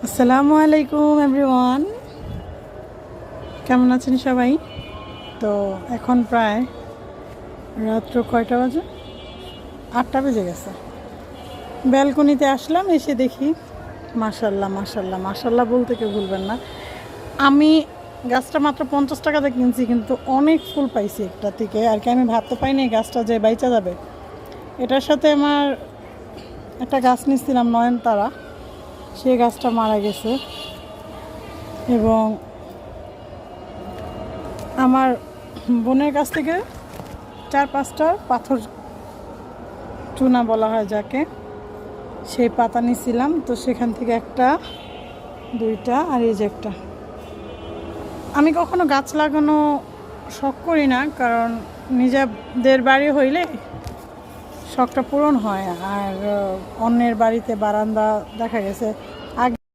আসসালামু আলাইকুম এভরিওয়ান, কেমন আছেন সবাই? তো এখন প্রায় রাত্র কয়টা বাজে? 8টা বেজে গেছে। ব্যালকনিতে আসলাম, এসে দেখি মাশাল্লাহ মাশাল্লাহ মাশাল্লাহ বলতে কেউ ভুলবেন না। আমি গাছটা মাত্র 50 টাকাতে কিনছি, কিন্তু অনেক ফুল পাইছি একটা থেকে। আর কি আমি ভাবতে পাইনি এই গাছটা যে বাইচা যাবে। এটার সাথে আমার একটা গাছ নিচ্ছিলাম নয়নতারা, সেই গাছটা মারা গেছে। এবং আমার বোনের কাছ থেকে 4-5টা পাথর চুনা বলা হয় যাকে, সেই পাতা নিয়েছিলাম। তো সেখান থেকে একটা, দুইটা, আর এই যে একটা। আমি কখনো গাছ লাগানো শখ করি না, কারণ নিজেদের বাড়ি হইলে শখটা পূরণ হয়। আর অন্যের বাড়িতে বারান্দা দেখা গেছে আগে